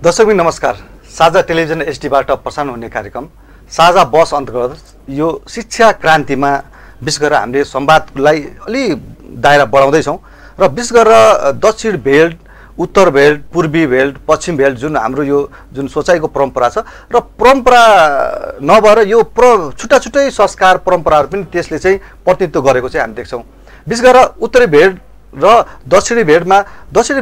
दर्शकबिन नमस्कार। साझा टेलिभिजन एचडीबाट प्रसारण हुने कार्यक्रम साझा बस अन्तर्गत यो शिक्षा क्रान्तिमा विशेष गरेर हामीले संवादलाई अलि दायरा बढाउँदैछौँ र विशेष गरेर दक्षिण बेल्ट, उत्तर बेल्ट, पूर्वी बेल्ट, पश्चिम बेल्ट जुन हाम्रो यो जुन सोचाइको परम्परा छ र परम्परा नभएर यो छुट्टा छुट्टै संस्कार परम्पराहरू पनि त्यसले चाहिँ प्रतिनिधित्व गरेको चाहिँ हामी देख्छौँ। विशेष गरेर उत्तरी बेल्ट र दक्षिणी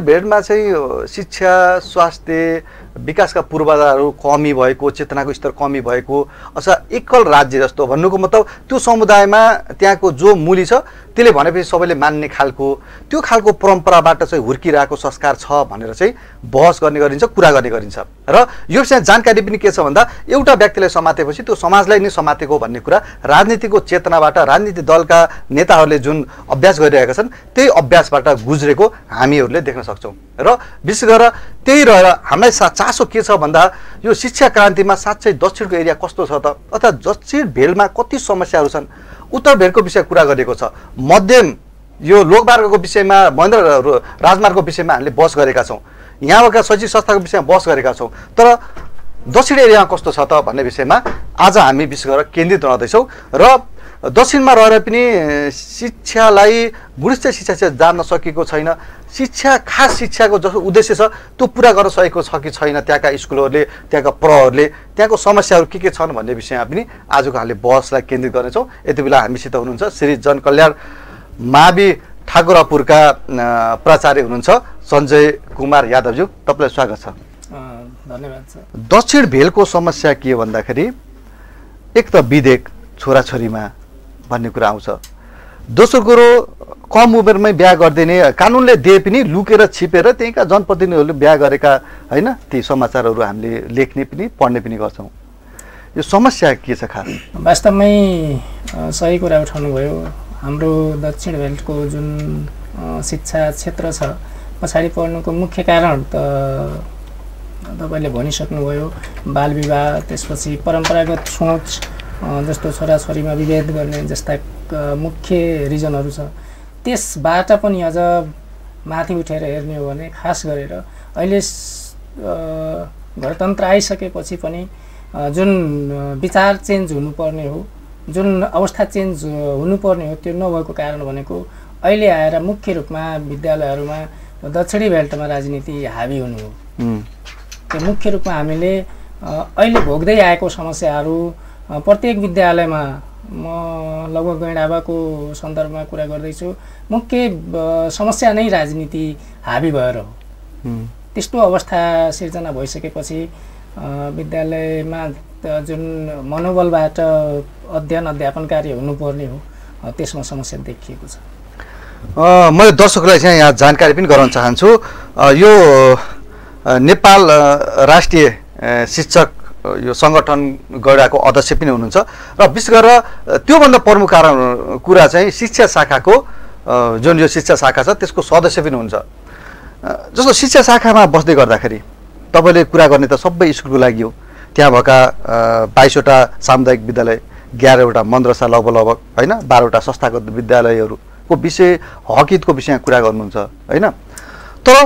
भेटमा चाहिँ शिक्षा, स्वास्थ्य, विकासका पूर्वाधारहरू कमी भएको, चेतनाको स्तर कमी भएको अथवा एकल राज्य जस्तो भन्नुको मतलब त्यो समुदायमा त्यहाँको जो मूल्य छ त्यसले भनेपछि सबैले मान्ने खालको त्यो खालको परम्पराबाट चाहिँ हुर्किरहेको संस्कार छ भनेर चाहिँ बहस गर्ने गरिन्छ, कुरा गर्ने गरिन्छ। र यो विषयमा जानकारी पनि के छ भन्दा एउटा व्यक्तिलाई समातेपछि त्यो समाजलाई नै समातेको भन्ने कुरा राजनीतिको चेतनाबाट राजनीतिक दलका नेताहरूले जुन अभ्यास गरिरहेका छन् त्यही अभ्यासबाट गुज्रेको हामीहरूले देख्न सक्छौँ। र विशेष गरेर त्यही रहेर हामीलाई चासो के छ भन्दा यो शिक्षा क्रान्तिमा साँच्चै दक्षिणको एरिया कस्तो छ त, अथवा दक्षिण भेलमा कति समस्याहरू छन्, उत्तर भेलको विषय कुरा गरेको छ, मध्यम यो लोकमार्गको विषयमा, महेन्द्र राजमार्गको विषयमा हामीले बहस गरेका छौँ, यहाँका शैक्षिक संस्थाको विषयमा बहस गरेका छौँ। तर दक्षिण एरियामा कस्तो छ त भन्ने विषयमा आज हामी विशेष गरेर केन्द्रित रहँदैछौँ। र दक्षिणमा रहेर पनि शिक्षालाई गुणस्तरीय शिक्षा चाहिँ जान्न सकेको छैन, शिक्षा खास शिक्षाको जस्तो उद्देश्य छ त्यो पुरा गर्न सकेको छ कि छैन, त्यहाँका स्कुलहरूले, त्यहाँका प्रहरले, त्यहाँको समस्याहरू के छन् भन्ने विषयमा पनि आजको हामीले बहसलाई केन्द्रित गर्नेछौँ। यति बेला हामीसित हुनुहुन्छ श्री जनकल्याण मावि ठाकुरापुरका प्राचार्य हुनुहुन्छ सञ्जय कुमार यादवज्यू, तपाईँलाई स्वागत छ। धन्यवाद सर। दक्षिण भेलको समस्या के भन्दाखेरि एक त विधेयक छोराछोरीमा भन्ने कुरा आउँछ, दोस्रो कुरो कम उमेरमै बिहा गरिदिने कानुनले दिए पनि लुकेर छिपेर त्यहीँका जनप्रतिनिधिहरूले बिहा गरेका होइन, ती समाचारहरू हामीले लेख्ने पनि पढ्ने पनि गर्छौँ। यो समस्या के छ खास? वास्तवमै सही कुरा उठाउनुभयो। हाम्रो दक्षिण भेल्टको जुन शिक्षा क्षेत्र छ पछाडि पर्नुको मुख्य कारण त तपाईँले भनिसक्नुभयो, बालविवाह, त्यसपछि परम्परागत सोच जस्तो छोराछोरीमा विभेद गर्ने जस्ता मुख्य रिजनहरू छ। त्यसबाट पनि अझ माथि उठेर हेर्ने हो भने खास गरेर अहिले गणतन्त्र आइसकेपछि पनि जुन विचार चेन्ज हुनुपर्ने हो, जुन अवस्था चेन्ज हुनुपर्ने हो त्यो नभएको कारण भनेको अहिले आएर मुख्य रूपमा विद्यालयहरूमा दक्षिणी बेल्टमा राजनीति हावी हुनु हो। त्यो मुख्य रूपमा हामीले अहिले भोग्दै आएको समस्याहरू प्रत्येक विद्यालयमा, म लगभग गैँडाबाको सन्दर्भमा कुरा गर्दैछु, मुख्य समस्या नै राजनीति हावी भएर हो। त्यस्तो अवस्था सिर्जना भइसकेपछि विद्यालयमा जुन मनोबलबाट अध्ययन अध्यापन कार्य हुनुपर्ने हो त्यसमा समस्या देखिएको छ। मैले दर्शकलाई चाहिँ यहाँ जानकारी पनि गराउन चाहन्छु। यो नेपाल राष्ट्रिय शिक्षक यो सङ्गठन गैँडाको अध्यक्ष पनि हुनुहुन्छ र विशेष गरेर त्योभन्दा प्रमुख कुरा चाहिँ शिक्षा शाखाको जुन यो शिक्षा शाखा छ त्यसको सदस्य पनि हुन्छ। जस्तो शिक्षा शाखामा बस्दै गर्दाखेरि तपाईँले कुरा गर्ने त सबै स्कुलको लागि हो, त्यहाँ भएका 22वटा सामुदायिक विद्यालय, 11वटा मद्रसा लगभग होइन, 12वटा संस्थागत विद्यालयहरूको विषय हकितको विषयमा कुरा गर्नुहुन्छ होइन। तर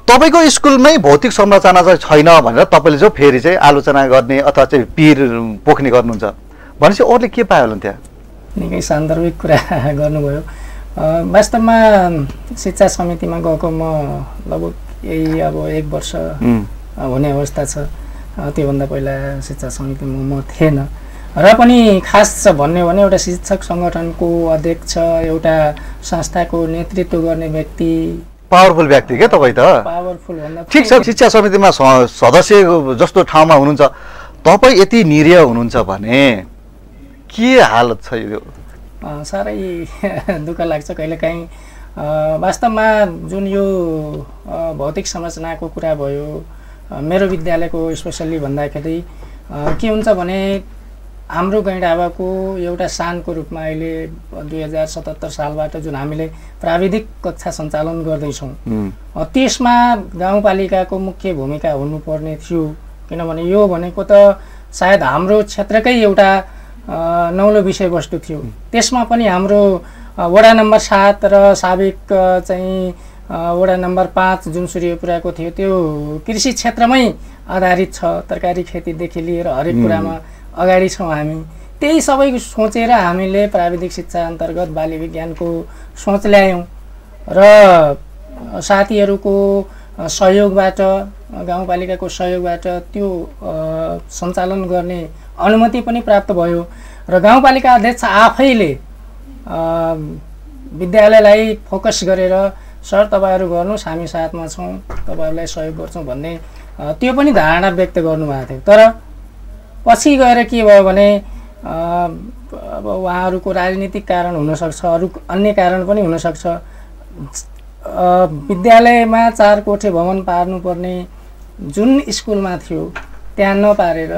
तपाईँको स्कुलमै भौतिक संरचना चाहिँ छैन भनेर तपाईँले जो फेरि चाहिँ आलोचना गर्ने अथवा चाहिँ पिर पोख्ने गर्नुहुन्छ भनेपछि अरूले के पायो होला त्यहाँ? निकै सान्दर्भिक कुरा गर्नुभयो। वास्तवमा शिक्षा समितिमा गएको म लगभग यही अब 1 वर्ष हुने अवस्था छ। त्योभन्दा पहिला शिक्षा समितिमा म थिएन र पनि खास भन्ने हो भने एउटा शिक्षक सङ्गठनको अध्यक्ष, एउटा संस्थाको नेतृत्व गर्ने व्यक्ति, पावरफुल व्यक्ति के तपाईँ त? पावरफुल भन्दा ठिक छ, शिक्षा समितिमा सदस्य जस्तो ठाउँमा हुनुहुन्छ, तपाईँ यति निरीह हुनुहुन्छ भने के हालत छ यो? साह्रै दुःख लाग्छ कहिलेकाहीँ। वास्तवमा जुन यो भौतिक संरचनाको कुरा भयो, मेरो विद्यालयको स्पेसल्ली भन्दाखेरि के हुन्छ भने हाम्रो गैँडाबाको एउटा शानको रूपमा अहिले 2077 सालबाट जुन हामीले प्राविधिक कक्षा सञ्चालन गर्दैछौँ त्यसमा गाउँपालिकाको मुख्य भूमिका हुनुपर्ने थियो। किनभने यो भनेको त सायद हाम्रो क्षेत्रकै एउटा नौलो विषयवस्तु थियो। त्यसमा पनि हाम्रो वडा नम्बर 7 र साबिक चाहिँ वडा नम्बर 5 जुन सूर्यपुराको थियो त्यो कृषि क्षेत्रमै आधारित छ। तरकारी खेतीदेखि लिएर हरेक कुरामा अगाडि छौँ हामी। त्यही सबै सोचेर हामीले प्राविधिक शिक्षा अन्तर्गत बाली विज्ञानको सोच ल्यायौँ र साथीहरूको सहयोगबाट गाउँपालिकाको सहयोगबाट त्यो सञ्चालन गर्ने अनुमति पनि प्राप्त भयो र गाउँपालिका अध्यक्ष आफैले विद्यालयलाई फोकस गरेर सर तपाईँहरू गर्नुहोस् हामी साथमा छौँ तपाईँहरूलाई सहयोग गर्छौँ भन्ने त्यो पनि धारणा व्यक्त गर्नुभएको थियो। तर पछि गएर के भयो भने अब उहाँहरूको राजनीतिक कारण हुनसक्छ, अरू अन्य कारण पनि हुनसक्छ। विद्यालयमा 4 कोठे भवन पार्नुपर्ने जुन स्कुलमा थियो त्यहाँ नपारेर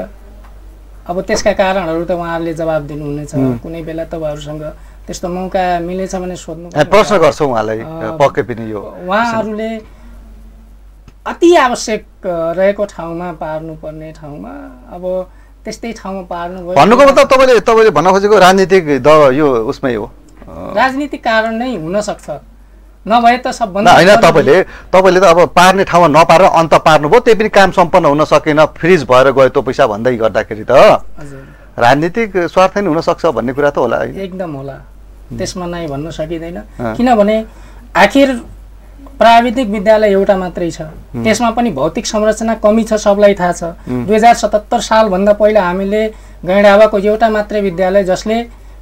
अब त्यसका कारणहरू त उहाँहरूले जवाब दिनुहुनेछ। कुनै बेला तपाईँहरूसँग त्यस्तो मौका मिलेछ भने सोध्नु प्रश्न गर्छौँ उहाँलाई पक्कै पनि। यो उहाँहरूले अति आवश्यक रहेको ठाउँमा पार्नुपर्ने ठाउँमा अब त्यस्तै ठाउँमा पार्नु भयो। भन्नुको मतलब तपाईँले भन्न खोजेको राजनीतिक यो उसमै हो, राजनीतिक कारण नै हुनसक्छ। नभए त सबभन्दा होइन तपाईँले त अब पार्ने ठाउँमा नपारेर अन्त पार्नुभयो, त्यही पनि काम सम्पन्न हुन सकेन, फ्रिज भएर गयो त्यो पैसा भन्दै गर्दाखेरि त राजनीतिक स्वार्थ नै हुनसक्छ भन्ने कुरा त होला। एकदम होला, त्यसमा नै भन्न सकिँदैन। किनभने आखिर प्राविधिक विद्यालय एउटा मात्रै छ, त्यसमा पनि भौतिक संरचना कमी छ, सबलाई थाहा छ। 2077 सालभन्दा पहिला हामीले गैँडाबाको एउटा मात्रै विद्यालय जसले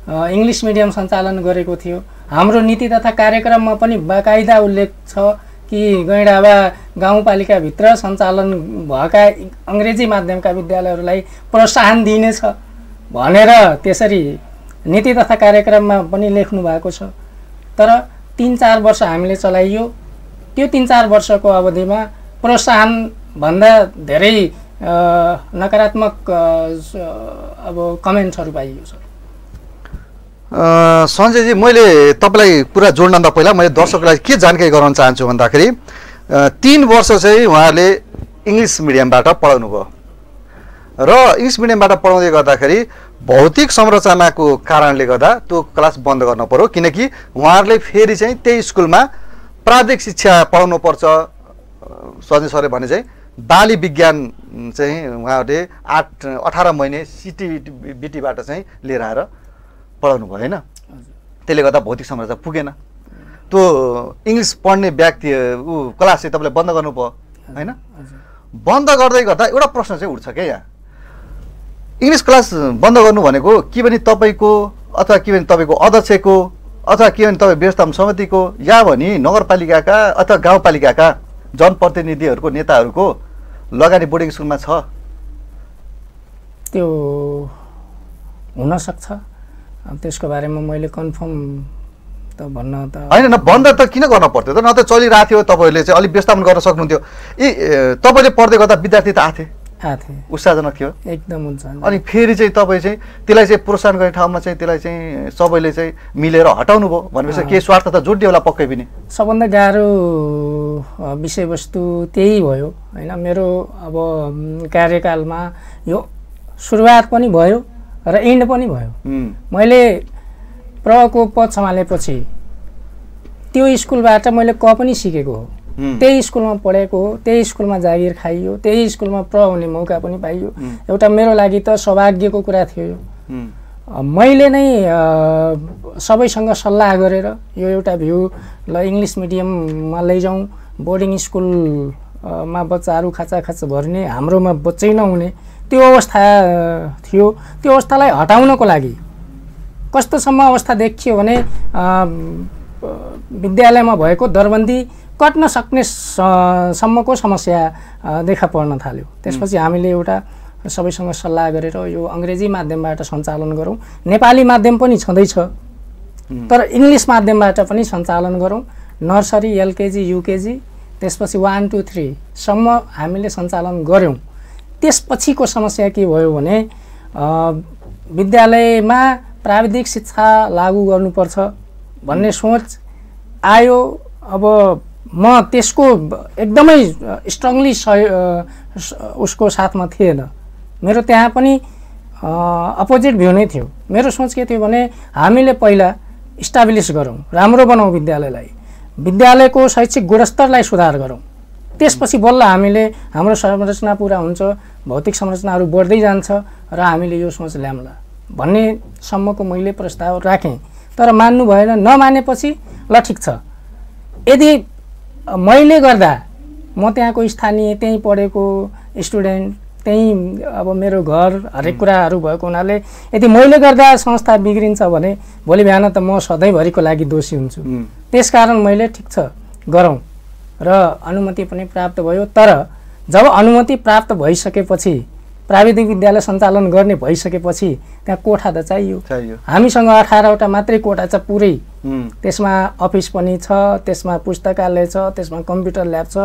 इङ्ग्लिस मिडियम सञ्चालन गरेको थियो। हाम्रो नीति तथा कार्यक्रममा पनि बाकायदा उल्लेख छ कि गैँडाबा गाउँपालिकाभित्र सञ्चालन भएका अङ्ग्रेजी माध्यमका विद्यालयहरूलाई प्रोत्साहन दिइनेछ भनेर त्यसरी नीति तथा कार्यक्रममा पनि लेख्नु भएको छ। तर 3-4 वर्ष हामीले चलाइयो, त्यो 3-4 वर्षको अवधिमा प्रोत्साहन भन्दा धेरै नकारात्मक अब कमेन्ट्सहरू पाइयो सर। सञ्जयजी, मैले तपाईँलाई कुरा जोड्नभन्दा पहिला मैले दर्शकलाई के जानकारी गराउन चाहन्छु भन्दाखेरि 3 वर्ष चाहिँ उहाँहरूले इङ्ग्लिस मिडियमबाट पढाउनु भयो र इङ्ग्लिस मिडियमबाट पढाउँदै गर्दाखेरि भौतिक संरचनाको कारणले गर्दा त्यो क्लास बन्द गर्नु पर्यो, किनकि उहाँहरूले फेरि चाहिँ त्यही स्कुलमा प्राविधिक शिक्षा पढाउनु पर्छ। सञ्जय सरले भने चाहिँ बाली विज्ञान चाहिँ उहाँहरूले 18 महिने सिटिबिटीबाट चाहिँ लिएर आएर पढाउनु भयो होइन। त्यसले गर्दा भौतिक संरचना पुगेन, त्यो इङ्ग्लिस पढ्ने व्यक्ति क्लास चाहिँ तपाईँले बन्द गर्नुभयो होइन। बन्द गर्दै गर्दा एउटा प्रश्न चाहिँ उठ्छ क्या, यहाँ इङ्ग्लिस क्लास बन्द गर्नु भनेको के भने तपाईँको अथवा के भने तपाईँको अध्यक्षको अथवा के भने तपाईँ व्यवस्थापन समितिको या भने नगरपालिकाका अथवा गाउँपालिकाका जनप्रतिनिधिहरूको नेताहरूको लगानी बोर्डिङ स्कुलमा छ? त्यो हुनसक्छ, त्यसको बारेमा मैले कन्फर्म त भन्न त होइन। न बन्द त किन गर्न पर्थ्यो त, न त चलिरहेको थियो, तपाईँहरूले चाहिँ अलिक व्यवस्थापन गर्न सक्नुहुन्थ्यो। तपाईँले पढ्दै गर्दा विद्यार्थी त आथे उत्साहजनक थियो एकदम हुन्छ। अनि फेरि चाहिँ तपाईँ चाहिँ त्यसलाई चाहिँ प्रोत्साहन गर्ने ठाउँमा चाहिँ त्यसलाई चाहिँ सबैले चाहिँ मिलेर हटाउनु भयो भनेपछि केही स्वार्थ त जोडियो होला पक्कै पनि। सबभन्दा गाह्रो विषयवस्तु त्यही भयो होइन। मेरो अब कार्यकालमा यो सुरुवात पनि भयो र एन्ड पनि भयो। मैले प्रको पद सम्हालेपछि त्यो स्कुलबाट मैले क पनि सिकेको हो, त्यही स्कुलमा पढेको हो, त्यही स्कुलमा जागिर खाइयो, त्यही स्कुलमा प्र हुने मौका पनि पाइयो। एउटा मेरो लागि त सौभाग्यको कुरा थियो यो। मैले नै सबैसँग सल्लाह गरेर यो एउटा भ्यू ल इङ्ग्लिस मिडियममा लैजाउँ, बोर्डिङ स्कुलमा बच्चाहरू खाचाखाच भर्ने, हाम्रोमा बच्चै नहुने त्यो अवस्था थियो। त्यो अवस्थालाई हटाउनको लागि कस्तोसम्म अवस्था देखियो भने विद्यालयमा भएको दरबन्दी कट्न सक्ने सम्मको समस्या देखा पर्न थाल्यो। त्यसपछि हामीले एउटा सबैसँग सल्लाह गरेर यो अङ्ग्रेजी माध्यमबाट सञ्चालन गरौँ, नेपाली माध्यम पनि छँदैछ तर इङ्ग्लिस माध्यमबाट पनि सञ्चालन गरौँ। नर्सरी, एलकेजी, युकेजी, त्यसपछि 1, 2, 3 सम्म हामीले सञ्चालन गऱ्यौँ। त्यसपछिको समस्या के भयो भने विद्यालयमा प्राविधिक शिक्षा लागू गर्नुपर्छ भन्ने सोच आयो। अब म त्यसको एकदमै स्ट्रङली उसको साथमा थिएन, मेरो त्यहाँ पनि अपोजिट भ्यू नै थियो। मेरो सोच के थियो भने हामीले पहिला इस्टाब्लिस गरौँ, राम्रो बनाउँ विद्यालयलाई, विद्यालयको शैक्षिक गुणस्तरलाई सुधार गरौँ, त्यसपछि बल्ल हामीले हाम्रो संरचना पुरा हुन्छ, भौतिक संरचनाहरू बढ्दै जान्छ र हामीले यो सोच ल्याउँला भन्नेसम्मको मैले प्रस्ताव राखेँ। तर मान्नु भएन। नमानेपछि ल ठिक छ, यदि मैले गर्दा म त्यहाँको स्थानीय त्यहीँ पढेको स्टुडेन्ट, त्यहीँ अब मेरो घर हरेक कुराहरू भएको हुनाले यदि मैले गर्दा संस्था बिग्रिन्छ भने भोलि बिहान त म सधैँभरिको लागि दोषी हुन्छु। त्यसकारण मैले ठिक छ गरौँ र अनुमति पनि प्राप्त भयो। तर जब अनुमति प्राप्त भइसकेपछि, प्राविधिक विद्यालय सञ्चालन गर्ने भइसकेपछि त्यहाँ कोठा त चाहियो। हामीसँग 18वटा मात्रै कोठा छ पुरै। त्यसमा अफिस पनि छ, त्यसमा पुस्तकालय छ, त्यसमा कम्प्युटर ल्याब छ,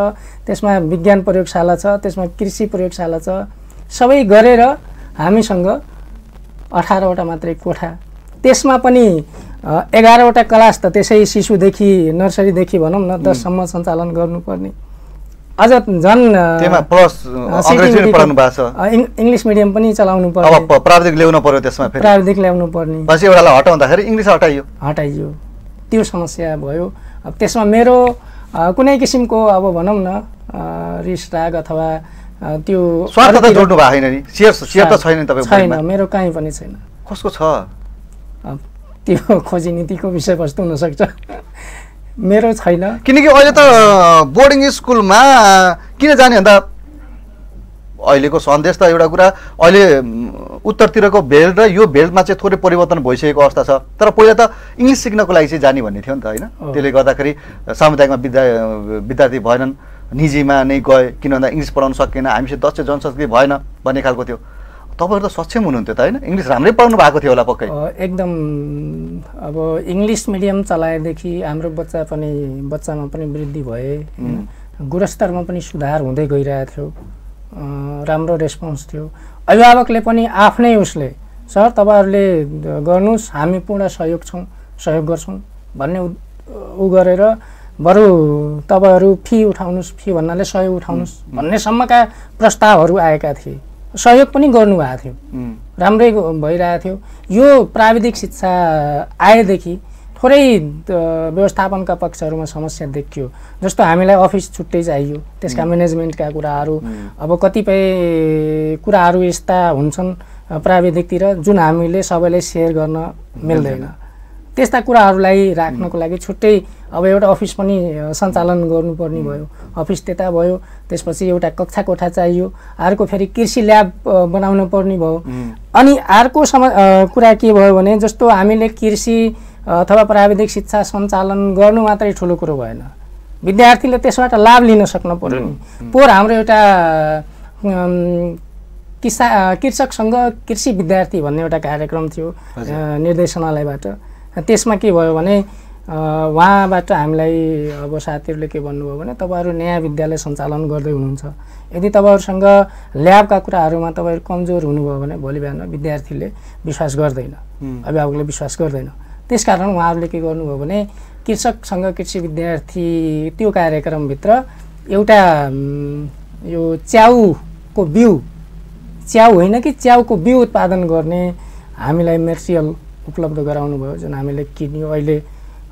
त्यसमा विज्ञान प्रयोगशाला छ, त्यसमा कृषि प्रयोगशाला छ। सबै गरेर हामीसँग 18वटा मात्रै कोठा। त्यसमा पनि 11वटा क्लास त त्यसै शिशुदेखि नर्सरीदेखि भनौँ न 10सम्म सञ्चालन गर्नुपर्ने। अझ झन् त्यसमा प्लस अंग्रेजी पनि पढाउनु भएको छ, इङ्ग्लिस मिडियम पनि चलाउनु पर्यो। अब प्राविधिक ल्याउनु पर्यो, त्यसमा फेरि प्राविधिक ल्याउनु पर्ने। पछि एउटालाई हटाउँदाखेरि इङ्ग्लिस हटाइयो। त्यो समस्या भयो। अब त्यसमा मेरो कुनै किसिमको अब भनौँ न रिस राग अथवा त्यो स्वार्थ त जोड्नु भएको छैन नि, शेयर त छैन तपाईको? छैन, मेरो कहीँ पनि छैन। कसको छ? त्यो खोजी नीतिको विषयवस्तु हुनसक्छ, मेरो छैन। किनकि अहिले त बोर्डिङ स्कुलमा किन जाने भन्दा अहिलेको सन्देश त एउटा कुरा, अहिले उत्तरतिरको बेल्ट र यो बेल्टमा चाहिँ थोरै परिवर्तन भइसकेको अवस्था छ। तर पहिला त इङ्ग्लिस सिक्नको लागि चाहिँ जाने भन्ने थियो नि त, होइन? त्यसले गर्दाखेरि सामुदायिकमा विद्यार्थी भएनन्, निजीमा नै गए, किन भन्दा इङ्ग्लिस पढाउन सकेन, हामीसित दक्ष जनशक्ति भएन भन्ने खालको थियो। तपाईँहरू त सक्षम हुनुहुन्थ्यो त, होइन? इङ्ग्लिस राम्रै पढाउनु भएको थियो होला पक्कै? एकदम। अब इङ्ग्लिस मिडियम चलाएदेखि हाम्रो बच्चामा पनि वृद्धि भए, गुणस्तरमा पनि सुधार हुँदै गइरहेको थियो, राम्रो रेस्पोन्स थियो। अभिभावकले पनि आफ्नै उसले सर तपाईँहरूले गर्नुहोस्, हामी पूर्ण सहयोग गर्छौँ भन्ने ऊ गरेर बरु तपाईँहरू फी उठाउनुहोस्, फी भन्नाले सहयोग उठाउनुहोस् भन्नेसम्मका प्रस्तावहरू आएका थिए। सहयोग पनि गर्नुभएको थियो, राम्रै भइरहेको थियो। यो प्राविधिक शिक्षा आएदेखि थोरै व्यवस्थापनका पक्षहरूमा समस्या देखियो। जस्तो हामीलाई अफिस छुट्टै चाहियो, त्यसका म्यानेजमेन्टका कुराहरू, अब कतिपय कुराहरू यस्ता हुन्छन् प्राविधिकतिर जुन हामीले सबैलाई सेयर गर्न मिल्दैन। त्यस्ता कुराहरूलाई राख्नको लागि छुट्टै अब एउटा अफिस पनि सञ्चालन गर्नुपर्ने भयो, अफिस त्यता भयो। त्यसपछि एउटा कक्षा कोठा चाहियो, अर्को फेरि कृषि ल्याब बनाउनु पर्ने भयो। अनि अर्को कुरा के भयो भने जस्तो हामीले कृषि अथवा प्राविधिक शिक्षा सञ्चालन गर्नु मात्रै ठुलो कुरो भएन, विद्यार्थीले त्यसबाट लाभ लिन सक्नु पर्यो नि। पोहोर हाम्रो एउटा कृषकसँग कृषि विद्यार्थी भन्ने एउटा कार्यक्रम थियो निर्देशनालयबाट। त्यसमा के भयो भने उहाँबाट हामीलाई अब साथीहरूले के भन्नुभयो भने तपाईँहरू नयाँ विद्यालय सञ्चालन गर्दै हुनुहुन्छ, यदि तपाईँहरूसँग ल्याबका कुराहरूमा तपाईँहरू कमजोर हुनुभयो भने भोलि बिहान विद्यार्थीले विश्वास गर्दैन, अभिभावकले विश्वास गर्दैन। त्यसकारण उहाँहरूले के गर्नुभयो भने कृषकसँग कृषि विद्यार्थी त्यो कार्यक्रमभित्र एउटा यो च्याउको बिउ, च्याउ होइन कि च्याउको बिउ उत्पादन गर्ने हामीलाई मेटेरियल उपलब्ध गराउनु भयो, जुन हामीले किन्यो। अहिले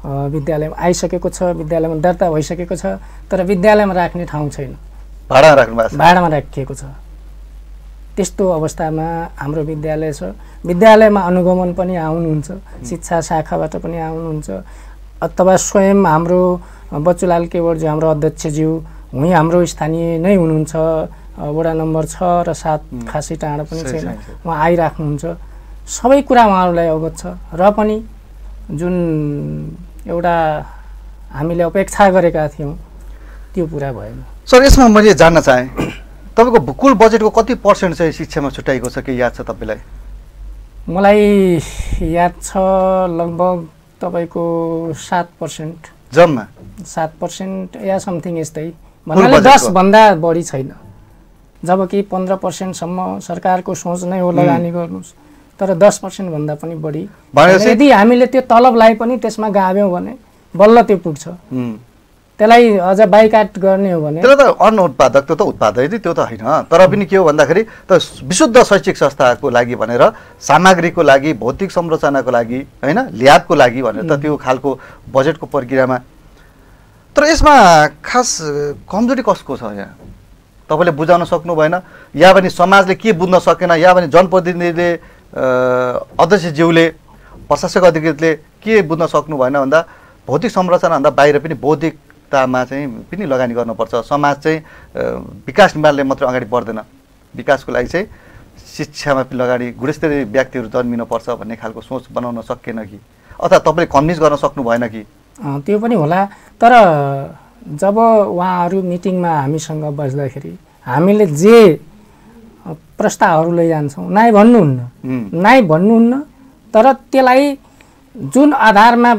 विद्यालयमा आइसकेको छ, विद्यालयमा दर्ता भइसकेको छ, तर विद्यालयमा राख्ने ठाउँ छैन, भाडामा राखिएको छ। त्यस्तो अवस्थामा हाम्रो विद्यालय छ। विद्यालयमा अनुगमन पनि आउनुहुन्छ, शिक्षा शाखाबाट पनि आउनुहुन्छ, अथवा स्वयं हाम्रो बच्चुलाल केवटज्यू हाम्रो अध्यक्षज्यू उहीँ हाम्रो स्थानीय नै हुनुहुन्छ, वडा नम्बर 6 र 7 खासै टाढा पनि छैन, उहाँ आइराख्नुहुन्छ। सबै कुरा उहाँहरूलाई अवगत छ र पनि जुन एउटा हामीले अपेक्षा गरेका थियौँ त्यो पुरा भएन। सर, यसमा मैले जान्न चाहेँ तपाईँको कुल बजेटको कति पर्सेन्ट चाहिँ शिक्षामा छुट्याएको छ, के याद छ तपाईँलाई? मलाई याद छ लगभग तपाईँको 7%, जम्मा 7% या समथिङ यस्तै, भन्नाले 10 भन्दा बढी छैन। जबकि 15%सम्म सरकारको सोच नै हो लगानी गर्नुहोस्, तर 10% भन्दा पनि बढी। यदि हामीले त्यो तलबलाई पनि त्यसमा गाभ्यौँ भने बल्ल त्यो पुग्छ। त्यसलाई अझ बाइकाट गर्ने हो भने त्यसलाई त अन्न उत्पादक त उत्पादक त्यो त होइन, तर पनि के हो भन्दाखेरि त विशुद्ध शैक्षिक संस्थाको लागि भनेर सामग्रीको लागि, भौतिक संरचनाको लागि, होइन, ल्याबको लागि भनेर त त्यो खालको बजेटको प्रक्रियामा तर यसमा खास कमजोरी कसको छ यहाँ तपाईँले बुझाउन सक्नु भएन या भने समाजले के बुझ्न सकेन या भने जनप्रतिनिधिले अध्यक्षज्यूले प्रशासक अधिकृतले के बुझ्न सक्नु भएन भन्दा भौतिक संरचनाभन्दा बाहिर पनि बौद्धिकतामा चाहिँ पनि लगानी गर्नुपर्छ। समाज चाहिँ विकास निर्माणले मात्रै अगाडि बढ्दैन, विकासको लागि चाहिँ शिक्षामा पनि अगाडि गुणस्तरीय व्यक्तिहरू जन्मिनुपर्छ भन्ने खालको सोच बनाउन सकेन कि अथवा तपाईँले कन्भिन्स गर्न सक्नु भएन कि? त्यो पनि होला। तर जब उहाँहरू मिटिङमा हामीसँग बस्दाखेरि हामीले जे प्रस्तावहरू लैजान्छौँ नाइ भन्नुहुन्न, तर त्यसलाई जुन आधारमा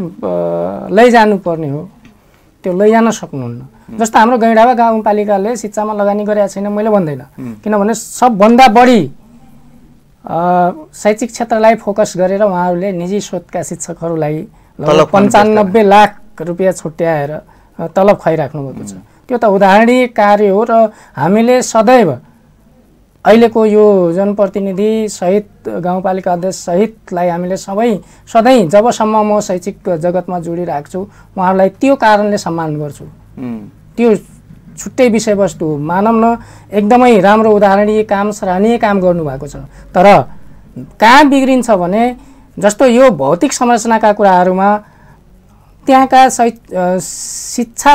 लैजानुपर्ने हो त्यो लैजान सक्नुहुन्न। जस्तो हाम्रो गैँडावा गाउँपालिकाले शिक्षामा लगानी गरेका छैन मैले भन्दैन, किनभने सबभन्दा बढी शैक्षिक क्षेत्रलाई फोकस गरेर उहाँहरूले निजी स्रोतका शिक्षकहरूलाई 95 लाख रुपियाँ छुट्याएर तलब खुवाइराख्नु भएको छ। त्यो त उदाहरणीय कार्य हो र हामीले सदैव अहिलेको यो जनप्रतिनिधि सहित गाउँपालिका अध्यक्ष सहितलाई हामीले सधैँ जबसम्म म शैक्षिक जगतमा जोडिरहेको छु उहाँहरूलाई त्यो कारणले सम्मान गर्छु। त्यो छुट्टै विषयवस्तु मानव न एकदमै राम्रो उदाहरणीय काम सराहनीय काम गर्नुभएको छ। तर कहाँ बिग्रिन्छ भने जस्तो यो भौतिक संरचनाका कुराहरूमा त्यहाँका शिक्षा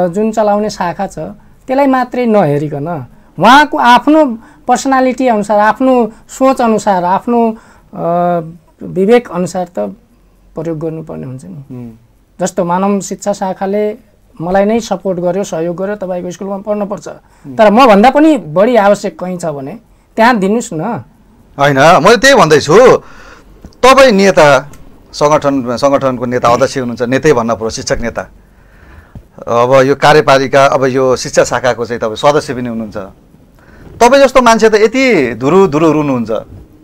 जुन चलाउने शाखा छ त्यसलाई मात्रै नहेरिकन उहाँको आफ्नो पर्सनालिटी अनुसार आफ्नो सोच अनुसार आफ्नो विवेक अनुसार त प्रयोग गर्नुपर्ने हुन्छ नि। जस्तो मानव शिक्षा शाखाले मलाई नै सपोर्ट गर्यो सहयोग गर्यो तपाईँको स्कुलमा पढ्नुपर्छ, तर म भन्दा पनि बढी आवश्यक कहीँ छ भने त्यहाँ दिनुहोस् न। होइन मैले त्यही भन्दैछु, तपाईँ नेता सङ्गठनको नेता अध्यक्ष हुनुहुन्छ, नेतै भन्न पर्यो शिक्षक नेता, अब यो कार्यपालिका अब यो शिक्षा शाखाको चाहिँ तपाईँ सदस्य पनि हुनुहुन्छ। तपाईँ जस्तो मान्छे त यति धुरु रुनुहुन्छ,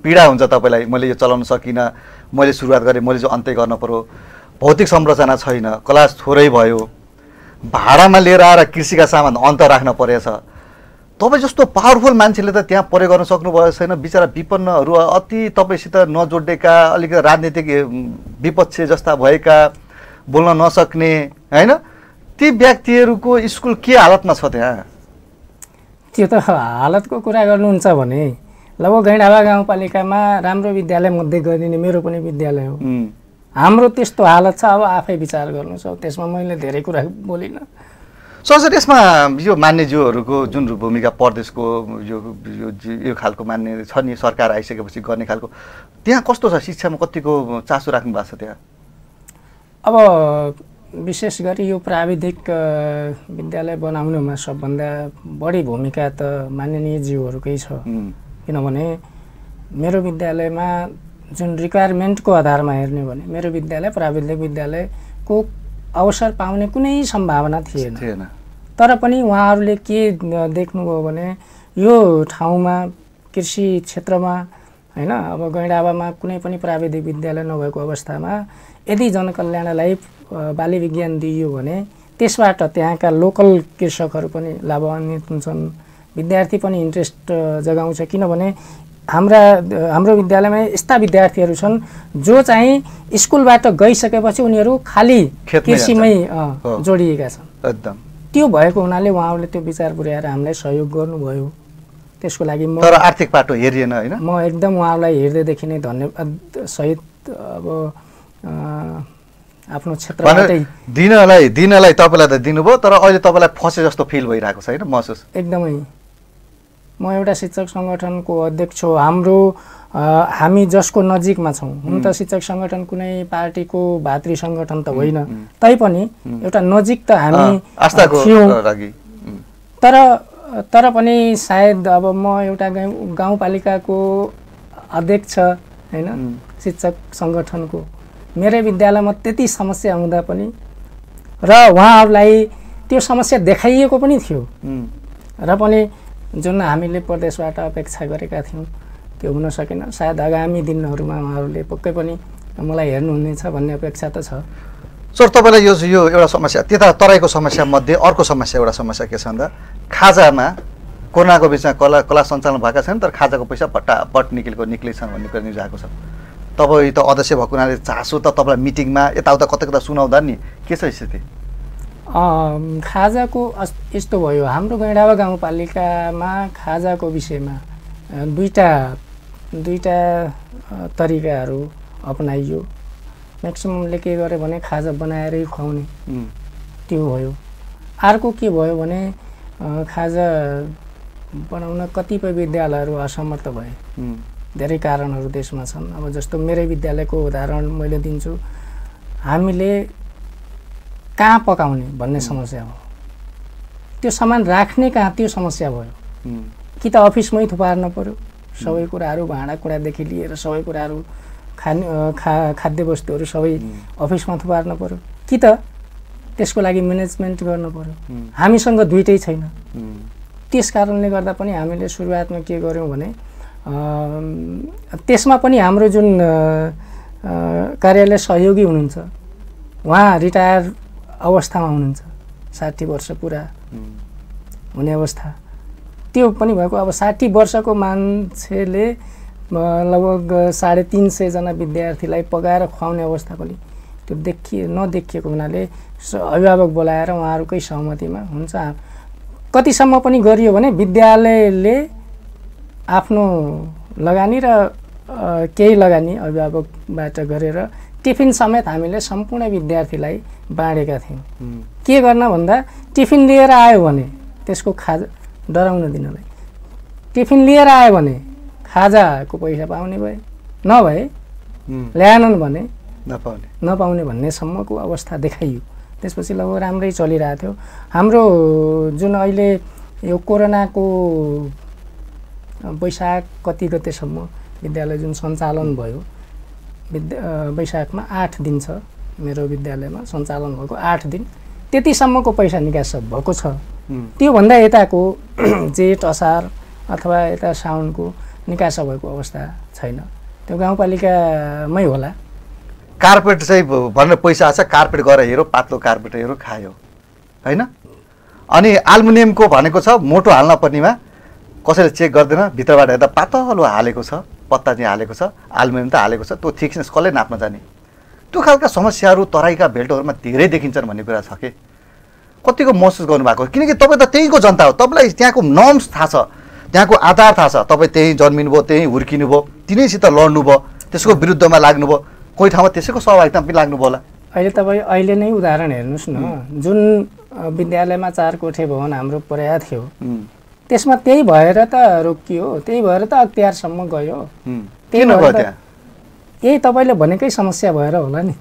पीडा हुन्छ तपाईँलाई, मैले यो चलाउन सकिनँ, मैले सुरुवात गरेँ, मैले जो अन्त्य गर्न पर्यो, भौतिक संरचना छैन, क्लास थोरै भयो, भाडामा लिएर आएर कृषिका सामान अन्त राख्न परेछ। तपाईँ जस्तो पावरफुल मान्छेले त त्यहाँ प्रयोग गर्न सक्नुभएको छैन। बिचरा विपन्नहरू अति तपाईँसित नजोडिएका अलिकति राजनीतिक विपक्ष जस्ता भएका बोल्न नसक्ने होइन ती व्यक्तिहरूको स्कुल के हालतमा छ त्यहाँ? त्यो त हालतको कुरा गर्नुहुन्छ भने लगभग गैँडावा गाउँपालिकामा राम्रो विद्यालय मध्ये गरिदिने मेरो पनि विद्यालय हो। हाम्रो त्यस्तो हालत छ, अब आफै विचार गर्नुहोस्। अब त्यसमा मैले धेरै कुरा बोलिनँ। सर यसमा यो मान्यज्यूहरूको जुन भूमिका प्रदेशको यो खालको मान्य छ नि, सरकार आइसकेपछि गर्ने खालको त्यहाँ कस्तो छ? शिक्षामा कतिको चासो राख्नु भएको छ त्यहाँ? अब विशेष गरी यो प्राविधिक विद्यालय बनाउनुमा सबभन्दा बढी भूमिका त माननीय ज्यूहरूकै छ। किनभने मेरो विद्यालयमा जुन रिक्वायरमेन्टको आधारमा हेर्ने भने मेरो विद्यालय प्राविधिक विद्यालयको अवसर पाउने कुनै सम्भावना थिएन। तर पनि उहाँहरूले के देख्नुभयो भने यो ठाउँमा कृषि क्षेत्रमा हैन, अब गैँडावामा कुनै पनि प्राविधिक विद्यालय नभएको अवस्थामा यदि जनकल्याणलाई बाली विज्ञान दिइयो भने त्यसबाट त्यहाँका लोकल कृषकहरू पनि लाभान्वित हुन्छन्, विद्यार्थी पनि इन्ट्रेस्ट जगाउँछ। किनभने हाम्रो विद्यालयमा यस्ता विद्यार्थीहरू छन् जो चाहिँ स्कुलबाट गइसकेपछि उनीहरू खाली कृषिमै जोडिएका छन्। एकदम त्यो भएको हुनाले उहाँहरूले त्यो विचार पुर्याएर हामीलाई सहयोग गर्नुभयो। त्यसको लागि म तर आर्थिक पाटो हेरिएन हैन, म एकदम उहाँलाई हेर्दैदेखि नै धन्यवाद सहित अब आफ्नो क्षेत्रबाटै दिनलाई तपाईँलाई त दिनुभयो, तर अहिले तपाईँलाई फसे जस्तो फिल भइरहेको छ हैन महसुस? एकदमै। म एउटा शिक्षक सङ्गठनको अध्यक्ष हो। हामी जसको नजिकमा छौँ, हुन त शिक्षक सङ्गठन कुनै पार्टीको भातृ सङ्गठन त होइन, तैपनि एउटा नजिक त हामी थियौँ। तर पनि सायद अब म एउटा गाउँपालिकाको अध्यक्ष होइन शिक्षक सङ्गठनको, मेरै विद्यालयमा त्यति समस्या हुँदा पनि र उहाँहरूलाई त्यो समस्या देखाइएको पनि थियो र पनि जुन हामीले प्रदेशबाट अपेक्षा गरेका थियौँ त्यो हुन सकेन। सायद आगामी दिनहरूमा उहाँहरूले पक्कै पनि मलाई हेर्नुहुनेछ भन्ने अपेक्षा त छ। सर तपाईँलाई यो एउटा समस्या, त्यता तराईको समस्या मध्ये अर्को समस्या एउटा समस्या के छ भन्दा खाजामा कोरोनाको बिचमा क्लास सञ्चालन भएका छैन, तर खाजाको पैसा पट्टापट निक्लेछन् भन्ने कुरा न्युज आएको छ। तपाईँ त अध्यक्ष भएको हुनाले चासो त तपाईँलाई मिटिङमा यताउता कता सुनाउँदा नि के छ स्थिति? खाजाको यस्तो भयो, हाम्रो गैँडावा गाउँपालिकामा खाजाको विषयमा दुईटा तरिकाहरू अपनाइयो। म्याक्सिममले के गर्यो भने खाजा बनाएरै खुवाउने, त्यो भयो। अर्को के भयो भने खाजा बनाउन कतिपय विद्यालयहरू असमर्थ भए। धेरै कारणहरू त्यसमा छन्। अब जस्तो मेरै विद्यालयको उदाहरण मैले दिन्छु। हामीले कहाँ पकाउने भन्ने समस्या भयो। त्यो सामान राख्ने कहाँ, त्यो समस्या भयो। कि त अफिसमै थुपार्न पर्यो, सबै कुराहरू भाँडाकुँडादेखि लिएर सबै कुराहरू खाद्य वस्तुहरू सबै अफिसमा थुपार्न पर्यो, कि त त्यसको लागि म्यानेजमेन्ट गर्न पर्यो। हामीसँग दुइटै छैन। त्यस कारणले गर्दा पनि हामीले सुरुवातमा के गर्यौँ भने त्यसमा पनि हाम्रो जुन कार्यालय सहयोगी हुनुहुन्छ, उहाँ रिटायर अवस्थामा हुनुहुन्छ, 60 वर्ष पुरा हुने अवस्था। त्यो पनि भएको। अब 60 वर्षको मान्छेले लगभग 350 जना विद्यार्थीलाई पकाएर खुवाउने अवस्था पनि त्यो नदेखिएको हुनाले अभिभावक बोलाएर उहाँहरूकै सहमतिमा हुन्छ। कतिसम्म पनि गरियो भने विद्यालयले आफ्नो लगानी र केही लगानी अभिभावकबाट गरेर टिफिन समेत हामीले सम्पूर्ण विद्यार्थीलाई बाँडेका थियौँ। के गर्न भन्दा टिफिन लिएर आयो भने त्यसको खाजा डराउन दिनलाई, टिफिन लिएर आयो भने खाजाको पैसा पाउने भए, नभए ल्याएनन् भने नपाउने भन्नेसम्मको अवस्था देखाइयो। त्यसपछि लगभग राम्रै चलिरहेको थियो। हाम्रो जुन अहिले यो कोरोनाको वैशाख कति गतेसम्म विद्यालय जुन सञ्चालन भयो, वैशाखमा 8 दिन छ मेरो विद्यालयमा सञ्चालन भएको 8 दिन, त्यतिसम्मको पैसा निकास भएको छ। त्योभन्दा यताको जेठ असार अथवा यता साउनको निकास भएको अवस्था छैन। त्यो गाउँपालिकामै होला। कार्पेट चाहिँ भनेर पैसा आछ, कार्पेट गएर हेरो, पातलो कार्पेट हेरो खायो हैन। अनि एल्युमिनियमको भनेको छ मोटो हाल्न पर्नेमा कसैले चेक गर्दैन, भित्रबाट हेर्दा पातलो हालेको छ, पत्ता चाहिँ हालेको छ, एल्युमिनियम त हालेको छ, त्यो थिकनेस कसले नाप्न जाने। त्यो खालका समस्याहरू तराईका बेल्टहरूमा धेरै देखिन्छन् भन्ने कुरा छ कि कतिको महसुस गर्नुभएको। किनकि तपाईँ त त्यहीँको जनता हो, तपाईँलाई त्यहाँको नर्म्स थाहा छ, त्यहाँको आधार थाहा छ। तपाईँ त्यहीँ जन्मिनुभयो, त्यहीँ हुर्किनु भयो, तिनैसित लड्नुभयो, त्यसको विरुद्धमा लाग्नुभयो, कोही ठाउँमा त्यसैको सहभागिता पनि लाग्नुभयो होला। अहिले नै उदाहरण हेर्नुहोस् न, जुन विद्यालयमा 4 कोठे भवन हाम्रो पर्याप्त थियो, त्यसमा त्यही भएर त रोकियो, त्यही भएर त अख्तियारसम्म गयो। यही तपाईँले भनेकै समस्या भएर होला नि।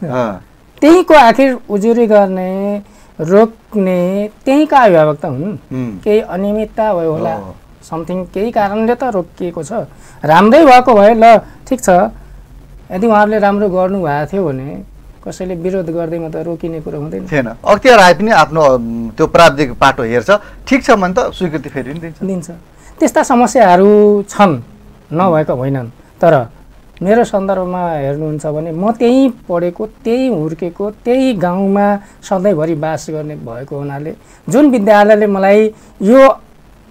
त्यहीँको आखिर उजुरी गर्ने, रोक्ने त्यहीँका अभिभावक त हुन्। केही अनियमितता भयो होला, समथिङ केही कारणले त रोकिएको छ। राम्रै भएको भए ल ठिक छ, यदि उहाँहरूले राम्रो गर्नुभएको थियो भने कसैले विरोध गर्दैमा त रोकिने कुरो हुँदैन थिएन। अख्तियार आए पनि आफ्नो त्यो प्राविधिक पाटो हेर्छ, ठिक छ भने त स्वीकृति फेरि दिन्छ। त्यस्ता समस्याहरू छन्, नभएको होइनन्। तर मेरो सन्दर्भमा हेर्नुहुन्छ भने म त्यहीँ पढेको, त्यहीँ हुर्केको, त्यही गाउँमा सधैँभरि बास गर्ने भएको हुनाले जुन विद्यालयले मलाई यो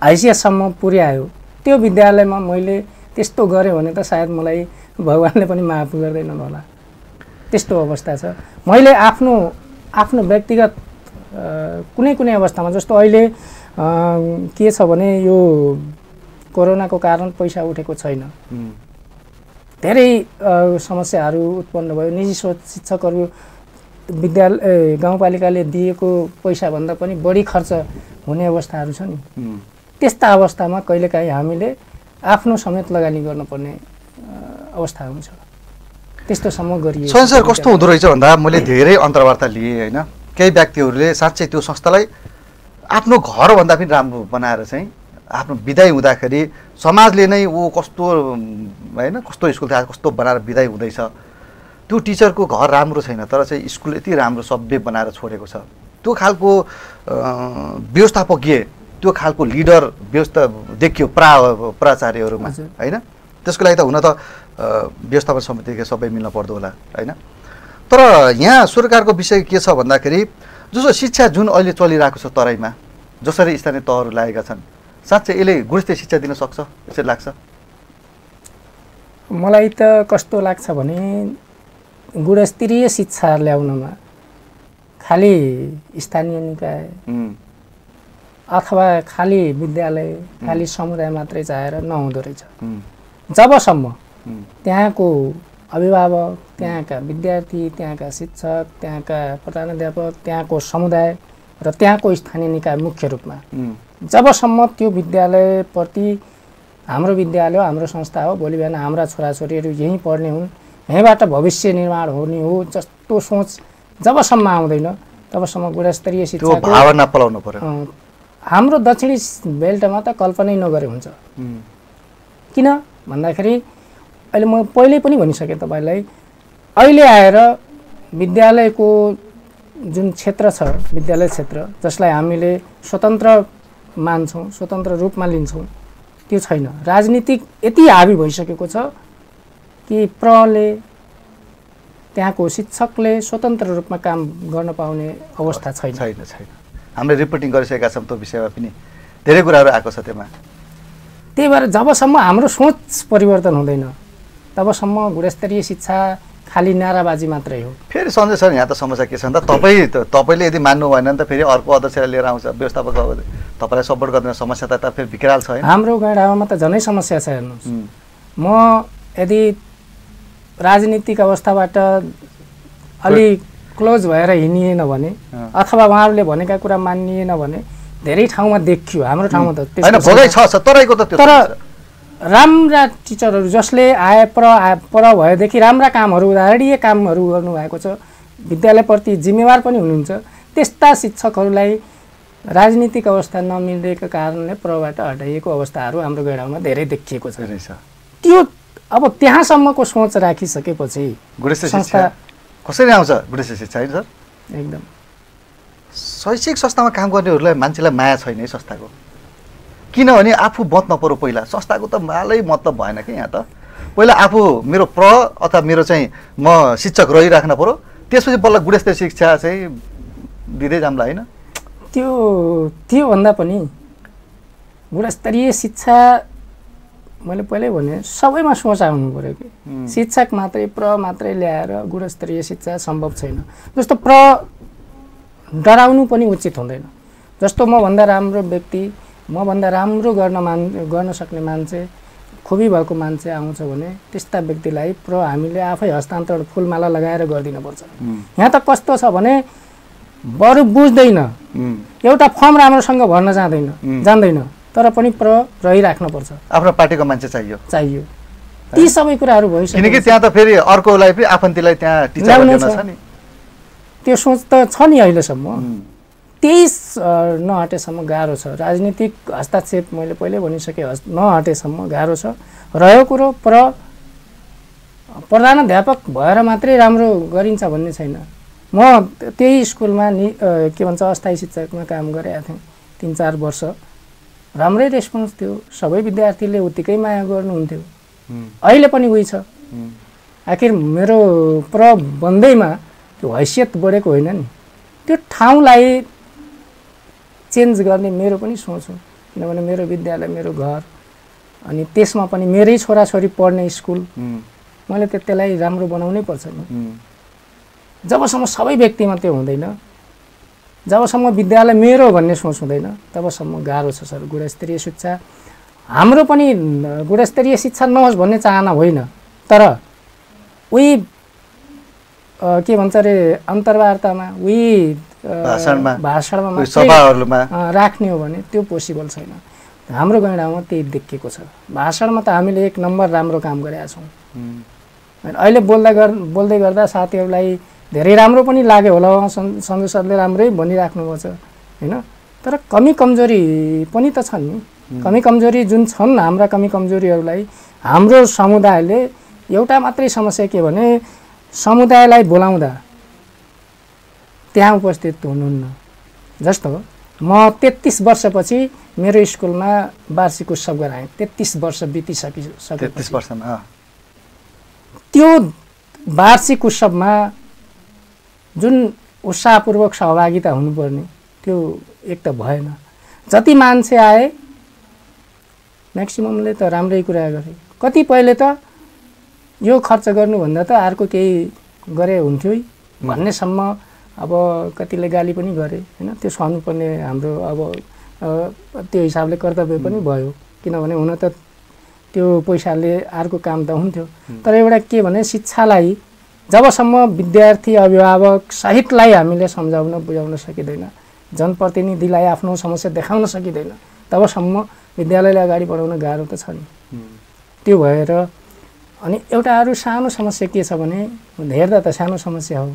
हैसियतसम्म पुर्यायो, त्यो विद्यालयमा मैले त्यस्तो गरेँ भने त सायद मलाई भगवानले पनि माफ गर्दैनन् होला। त्यस्तो अवस्था छ। मैले आफ्नो व्यक्तिगत कुनै अवस्थामा, जस्तो अहिले के छ भने यो कोरोनाको कारण पैसा उठेको छैन, धेरै समस्याहरू उत्पन्न भयो। निजी शिक्षकहरू विद्यालय गाउँपालिकाले दिएको पैसाभन्दा पनि बढी खर्च हुने अवस्थाहरू छ नि। त्यस्ता अवस्थामा कहिलेकाहीँ हामीले आफ्नो समेत लगानी गर्नुपर्ने अवस्था हुन्छ। त्यस्तोसम्म गरिए सर कस्तो हुँदो रहेछ भन्दा मैले धेरै अन्तर्वार्ता लिएँ होइन। केही व्यक्तिहरूले साँच्चै त्यो संस्थालाई आफ्नो घरभन्दा पनि राम्रो बनाएर चाहिँ आफ्नो विदाई हुँदाखेरि समाजले नै ऊ कस्तो होइन, कस्तो स्कुल थियो, कस्तो बनाएर विदाई हुँदैछ, त्यो टिचरको घर राम्रो छैन तर चाहिँ स्कुल यति राम्रो सभ्य बनाएर छोडेको छ। त्यो खालको व्यवस्थापकीय, त्यो खालको लिडर व्यवस्था देखियो प्राचार्यहरूमा होइन। त्यसको लागि त हुन त व्यवस्थापन समितिको सबै मिल्न पर्दो होला होइन। तर यहाँ सरकारको विषय के छ भन्दाखेरि जस्तो शिक्षा जुन अहिले चलिरहेको छ तराईमा, जसरी स्थानीय तहहरू लागेका छन्, साँच्चै यसले गुणस्तरीय शिक्षा दिन सक्छ यसरी लाग्छ? मलाई त कस्तो लाग्छ भने गुणस्तरीय शिक्षा ल्याउनमा खाली स्थानीय निकाय अथवा खाली विद्यालय खाली समुदाय मात्रै चाहेर नहुँदो रहेछ। जबसम्म त्यहाँको अभिभावक, त्यहाँका विद्यार्थी, त्यहाँका शिक्षक, त्यहाँका प्रधानाध्यापक, त्यहाँको समुदाय र त्यहाँको स्थानीय निकाय मुख्य रूपमा जबसम्म त्यो विद्यालयप्रति हाम्रो विद्यालय हो, हाम्रो संस्था हो, भोलि बिहान हाम्रा छोराछोरीहरू यहीँ पढ्ने हुन्, यहीँबाट भविष्य निर्माण हुने हो जस्तो सोच जबसम्म आउँदैन तबसम्म गुणस्तरीय शिक्षाको भावना पलाउनु पर्यो। हाम्रो दक्षिणी बेल्टमा त कल्पनै नगरे हुन्छ। किन भन्दाखेरि अहिले म पहिले पनि भनिसकेँ तपाईँलाई, अहिले आएर विद्यालयको जुन क्षेत्र छ, विद्यालय क्षेत्र जसलाई हामीले स्वतन्त्र मान्छौँ, स्वतन्त्र रूपमा लिन्छौँ, त्यो छैन। राजनीतिक यति हावी भइसकेको छ कि प्रले त्यहाँको शिक्षकले स्वतन्त्र रूपमा काम गर्न पाउने अवस्था छैन। हामीले रिपोर्टिङ गरिसकेका छौँ त्यो विषयमा पनि धेरै कुराहरू आएको छ त्यसमा। त्यही भएर जबसम्म हाम्रो सोच परिवर्तन हुँदैन तबसम्म गुणस्तरीय शिक्षा खाली नाराबाजी मात्रै हो। फेरि सञ्जय सर यहाँ त समस्या के छ भन्दा तपाईँले यदि मान्नु भएन भने त फेरि अर्को अध्यक्षलाई लिएर आउँछ व्यवस्थापक, तपाईँलाई सपोर्ट गर्दैन, समस्या त फेरि बिकराल छ। हाम्रो गैँडामा त झनै समस्या छ। हेर्नुहोस्, म यदि राजनीतिक अवस्थाबाट अलि क्लोज भएर हिँडिएन भने अथवा उहाँहरूले भनेका कुरा मानिएन भने धेरै ठाउँमा देखियो। हाम्रो ठाउँमा त तर राम्रा टिचरहरू जसले पर भएदेखि राम्रा कामहरू, उदाहरणीय कामहरू गर्नुभएको छ, विद्यालयप्रति जिम्मेवार पनि हुनुहुन्छ, त्यस्ता शिक्षकहरूलाई राजनीतिक अवस्था नमिलेको कारणले प्रबाट हटाइएको अवस्थाहरू हाम्रो गैँडामा धेरै देखिएको छ। त्यो अब त्यहाँसम्मको सोच राखिसकेपछि संस्था कसरी आउँछ गुणस्तरीय शिक्षा है सर? एकदम शैक्षिक संस्थामा काम गर्नेहरूलाई मान्छेलाई माया छैन है संस्थाको। किनभने आफू मत नपरो, पहिला संस्थाको त मालै मतलब भएन कि यहाँ त। पहिला आफू मेरो अथवा मेरो चाहिँ म शिक्षक रहिराख्न पऱ्यो, त्यसपछि बल्ल गुणस्तरीय शिक्षा चाहिँ दिँदै जाम्ला होइन? त्योभन्दा पनि गुणस्तरीय शिक्षा मैले पहिल्यै भने सबैमा सोच आउनु पऱ्यो कि शिक्षक मात्रै मात्रै ल्याएर गुणस्तरीय शिक्षा सम्भव छैन। जस्तो डराउनु पनि उचित हुँदैन। जस्तो मभन्दा राम्रो व्यक्ति, मभन्दा राम्रो गर्न सक्ने मान्छे, खुबी भएको मान्छे आउँछ भने त्यस्ता व्यक्तिलाई हामीले आफै हस्तान्तरण फुलमाला लगाएर गरिदिनुपर्छ। यहाँ त कस्तो छ भने बरु बुझ्दैन, एउटा फर्म राम्रोसँग भर्न जान्दैन, तर पनि रहिराख्नुपर्छ। आफ्नो पार्टीको मान्छे चाहियो। ती सबै कुराहरू भइसक्यो। किनकि त्यहाँ त फेरि अर्कोलाई पनि आफन्तीलाई त्यहाँ टिचर ल्याउन छ नि। त्यो सोच त छ नि अहिलेसम्म। त्यही नहटेसम्म गाह्रो छ। राजनीतिक हस्तक्षेप मैले पहिल्यै भनिसकेँ, नहटेसम्म गाह्रो छ। रह्यो कुरो प्रधानाध्यापक भएर मात्रै राम्रो गरिन्छ भन्ने छैन। म त्यही स्कुलमा के भन्छ अस्थायी शिक्षकमा काम गरेका थिएँ 3-4 वर्ष। राम्रै रेस्पोन्स थियो, सबै विद्यार्थीले उत्तिकै माया गर्नुहुन्थ्यो। अहिले पनि उही छ। आखिर मेरो भन्दैमा त्यो हैसियत बढेको होइन नि, त्यो ठाउँलाई चेन्ज गर्ने मेरो पनि सोच हो। किनभने मेरो विद्यालय, मेरो घर, अनि त्यसमा पनि मेरै छोराछोरी पढ्ने स्कुल, मैले त्यसलाई राम्रो बनाउनै पर्छ नि। जबसम्म सबै व्यक्तिमा त्यो हुँदैन, जबसम्म विद्यालय मेरो भन्ने सोच हुँदैन, तबसम्म गाह्रो छ सर गुणस्तरीय शिक्षा। हाम्रो पनि गुणस्तरीय शिक्षा नहोस् भन्ने चाहना होइन, तर उही के भन्छ अरे अन्तर्वार्तामा, उही भाषणमा सभाहरूमा राख्ने हो भने त्यो पोसिबल छैन। हाम्रो गैँडामा त्यही देखिएको छ। भाषणमा त हामीले 1 नम्बर राम्रो काम गरेका छौँ। अहिले बोल्दै गर्दा साथीहरूलाई धेरै राम्रो पनि लाग्यो होला, सञ्जय सरले राम्रै भनिराख्नुभएको छ होइन। तर कमी कमजोरी पनि त छन् नि। कमी कमजोरी जुन छन्, हाम्रा कमी कमजोरीहरूलाई हाम्रो समुदायले, एउटा मात्रै समस्या के भने समुदायलाई बोलाउँदा त्यहाँ उपस्थित हुनुहुन्न। जस्तो म 33 वर्षपछि मेरो स्कुलमा वार्षिक उत्सव गराएँ। 33 वर्ष बितिसक्यो। 33 वर्षमा त्यो वार्षिक उत्सवमा जुन उत्साहपूर्वक सहभागिता हुनुपर्ने त्यो एक त भएन। जति मान्छे आए म्याक्सिममले त राम्रै कुरा गरे। कतिपयले त यो खर्च गर्नुभन्दा त अर्को केही गरे हुन्थ्यो भन्नेसम्म अब कतिले गाली पनि गरे हैन, त्यो सहनुपर्ने हाम्रो अब त्यो हिसाबले कर्तव्य पनि भयो, किनभने हुन त त्यो पैसाले अर्को काम त हुन्थ्यो। तर एउटा के भने शिक्षालाई जबसम्म विद्यार्थी अभिभावक सहितलाई हामीले सम्झाउन बुझाउन सकिँदैन, जनप्रतिनिधिलाई आफ्नो समस्या देखाउन सकिँदैन, तबसम्म विद्यालयलाई अगाडि बढाउन गाह्रो त छ नि। त्यो भएर अनि एउटा अरू सानो समस्या के छ भने, हेर्दा त सानो समस्या हो,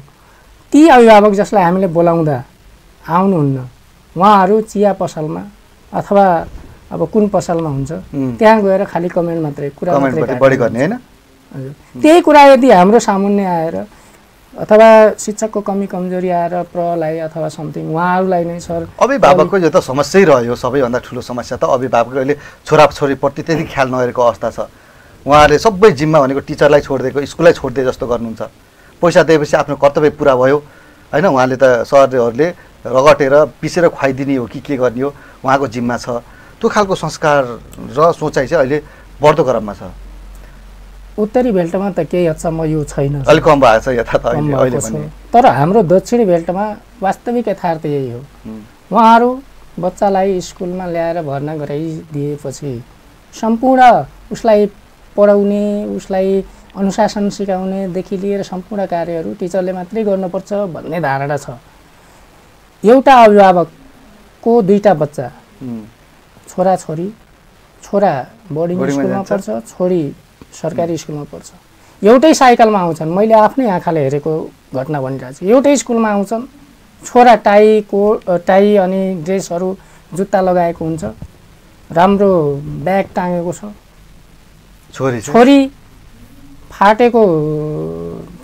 ती अभिभावक जसलाई हामीले बोलाउँदा आउनुहुन्न, उहाँहरू चिया पसलमा अथवा अब कुन पसलमा हुन्छ त्यहाँ गएर खालि कमेन्ट मात्रै, कुरा मात्रै बढी गर्ने हैन। हजुर, त्यही कुरा यदि हाम्रो सामुन्ने आएर अथवा शिक्षकको कमी कमजोरी आएर प्रलाई अथवा समथिङ उहाँहरूलाई नै सर अभिभावकको यो त समस्यै रह्यो, सबैभन्दा ठुलो समस्या त अभिभावकले छोराछोरीप्रति त्यति ख्याल नगरेको अवस्था छ। उहाँहरूले सबै जिम्मा भनेको टिचरलाई छोडिदिएको, स्कुललाई छोडिदिए जस्तो गर्नुहुन्छ। पैसा दिएपछि आफ्नो कर्तव्य पुरा भयो हैन, उहाँले त सरहरूले रगटेर पिसेर खुवाइदिने हो कि के गर्ने हो, उहाँको जिम्मा छ। त्यो खालको संस्कार र सोचाइ चाहिँ अहिले बढ्दो क्रममा छ। उत्तरी बेल्टमा त केही हदसम्म यो छैन, अलिक कम भएको छ यता त अहिले पनि। तर हाम्रो दक्षिणी बेल्टमा वास्तविक यथार्थ यही हो। उहाँहरू बच्चालाई स्कुलमा ल्याएर भर्ना गराइदिएपछि सम्पूर्ण उसलाई पढाउने, उसलाई अनुशासन सिकाउनेदेखि लिएर सम्पूर्ण कार्यहरू टिचरले मात्रै गर्नुपर्छ भन्ने धारणा छ। एउटा अभिभावकको दुईटा बच्चा, छोराछोरी, छोरा बोर्डिङ स्कुलमा पढ्छ, छोरी सरकारी स्कुलमा पढ्छ, एउटै साइकलमा आउँछन्। मैले आफ्नै आँखाले हेरेको घटना भनिरहेको छु। एउटै स्कुलमा आउँछन्, छोरा टाई अनि ड्रेसहरू जुत्ता लगाएको हुन्छ, राम्रो ब्याग टाँगेको छ, छोरी फाटेको